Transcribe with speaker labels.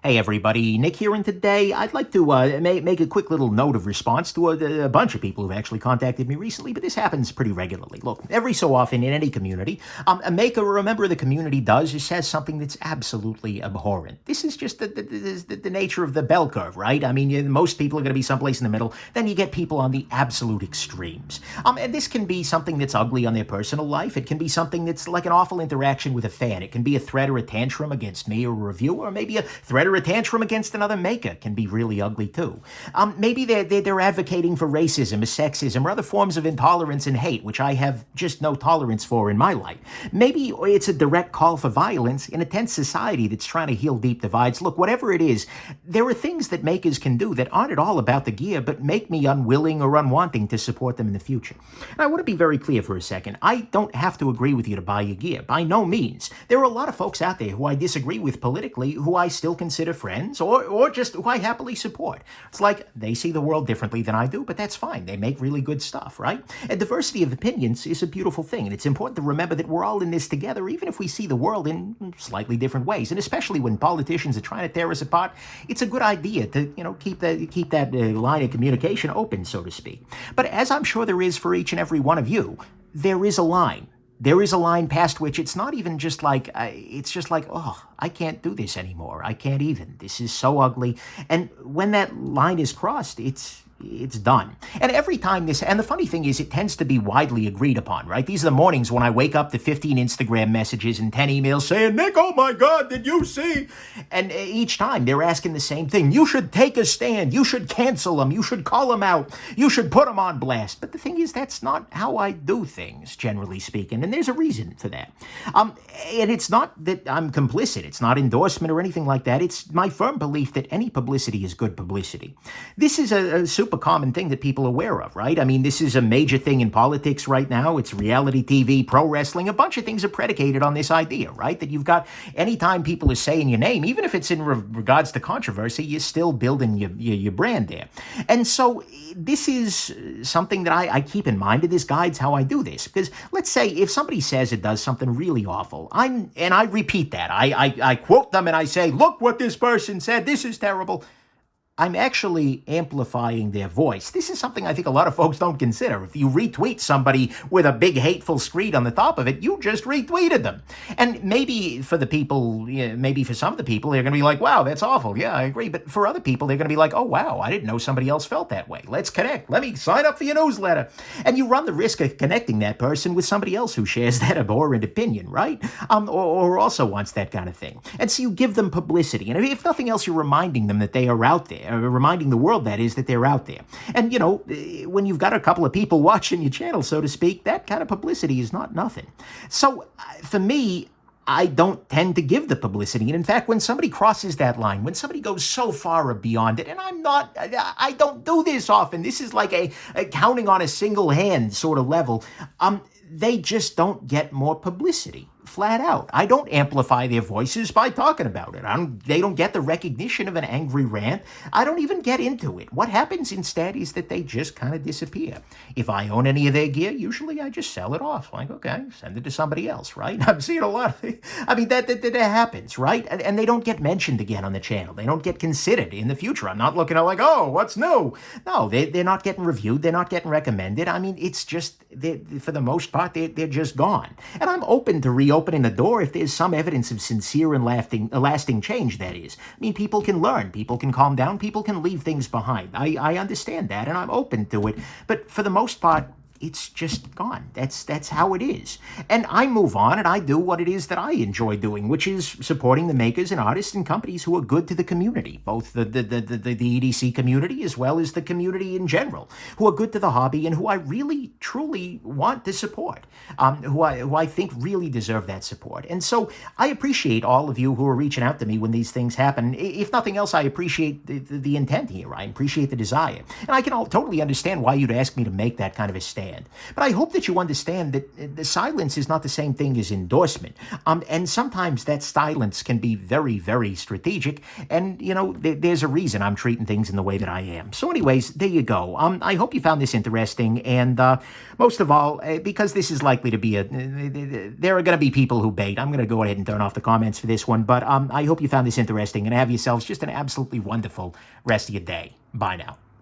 Speaker 1: Hey everybody, Nick here, and today I'd like to make a quick little note of response to a bunch of people who've actually contacted me recently, but this happens pretty regularly. Look, every so often in any community, a maker or a member of the community does or says something that's absolutely abhorrent. This is just the nature of the bell curve, right? I mean, most people are going to be someplace in the middle, then you get people on the absolute extremes. And this can be something that's ugly on their personal life. It can be something that's like an awful interaction with a fan. It can be a threat or a tantrum against me or a reviewer, or maybe a threat or a tantrum against another maker can be really ugly too. Maybe they're advocating for racism or sexism or other forms of intolerance and hate, which I have just no tolerance for in my life. Maybe it's a direct call for violence in a tense society that's trying to heal deep divides. Look, whatever it is, there are things that makers can do that aren't at all about the gear, but make me unwilling or unwanting to support them in the future. And I want to be very clear for a second. I don't have to agree with you to buy your gear. By no means. There are a lot of folks out there who I disagree with politically, who I still consider friends, or just who I happily support. It's like they see the world differently than I do, but that's fine. They make really good stuff, right? And diversity of opinions is a beautiful thing, and it's important to remember that we're all in this together, even if we see the world in slightly different ways. And especially when politicians are trying to tear us apart, it's a good idea to, keep that line of communication open, so to speak. But as I'm sure there is for each and every one of you, there is a line. There is a line past which it's not even just like, it's just like, oh, I can't do this anymore. I can't even. This is so ugly. And when that line is crossed, it's done. And every time and the funny thing is, it tends to be widely agreed upon, right? These are the mornings when I wake up to 15 Instagram messages and 10 emails saying, Nick, oh my God, did you see? And each time they're asking the same thing. You should take a stand. You should cancel them. You should call them out. You should put them on blast. But the thing is, that's not how I do things, generally speaking. And there's a reason for that. And it's not that I'm complicit. It's not endorsement or anything like that. It's my firm belief that any publicity is good publicity. This is a super common thing that people are aware of, right? I mean, this is a major thing in politics right now. It's reality TV, pro wrestling. A bunch of things are predicated on this idea, right? That you've got, anytime people are saying your name, even if it's in regards to controversy, you're still building your brand there. And so this is something that I keep in mind, and this guides how I do this. Because let's say if somebody says it does something really awful, and I repeat that. I quote them and I say, look what this person said. This is terrible. I'm actually amplifying their voice. This is something I think a lot of folks don't consider. If you retweet somebody with a big hateful screed on the top of it, you just retweeted them. And maybe for the people, maybe for some of the people, they're going to be like, wow, that's awful. Yeah, I agree. But for other people, they're going to be like, oh, wow, I didn't know somebody else felt that way. Let's connect. Let me sign up for your newsletter. And you run the risk of connecting that person with somebody else who shares that abhorrent opinion, right? Or also wants that kind of thing. And so you give them publicity. And if nothing else, you're reminding them that they are out there. Reminding the world, that is, that they're out there. And, when you've got a couple of people watching your channel, so to speak, that kind of publicity is not nothing. So, for me, I don't tend to give the publicity. And in fact, when somebody crosses that line, when somebody goes so far beyond it, and I don't do this often, this is like a counting on a single hand sort of level, they just don't get more publicity. Flat out. I don't amplify their voices by talking about it. They don't get the recognition of an angry rant. I don't even get into it. What happens instead is that they just kind of disappear. If I own any of their gear, usually I just sell it off. Like, okay, send it to somebody else, right? I'm seeing a lot of things. I mean, that happens, right? And they don't get mentioned again on the channel. They don't get considered in the future. I'm not looking at like, oh, what's new? No, they're not getting reviewed. They're not getting recommended. I mean, it's just, for the most part, they're just gone. And I'm open to reopening the door if there's some evidence of sincere and lasting change, that is. I mean, people can learn, people can calm down, people can leave things behind. I understand that, and I'm open to it. But for the most part, it's just gone. That's how it is. And I move on and I do what it is that I enjoy doing, which is supporting the makers and artists and companies who are good to the community, both the EDC community as well as the community in general, who are good to the hobby and who I really, truly want to support, who I think really deserve that support. And so I appreciate all of you who are reaching out to me when these things happen. If nothing else, I appreciate the intent here. I appreciate the desire. And I can totally understand why you'd ask me to make that kind of a stand understand. But I hope that you understand that the silence is not the same thing as endorsement. And sometimes that silence can be very, very strategic. And, there's a reason I'm treating things in the way that I am. So anyways, there you go. I hope you found this interesting. And most of all, because this is likely to be there are going to be people who bait. I'm going to go ahead and turn off the comments for this one. But I hope you found this interesting and have yourselves just an absolutely wonderful rest of your day. Bye now.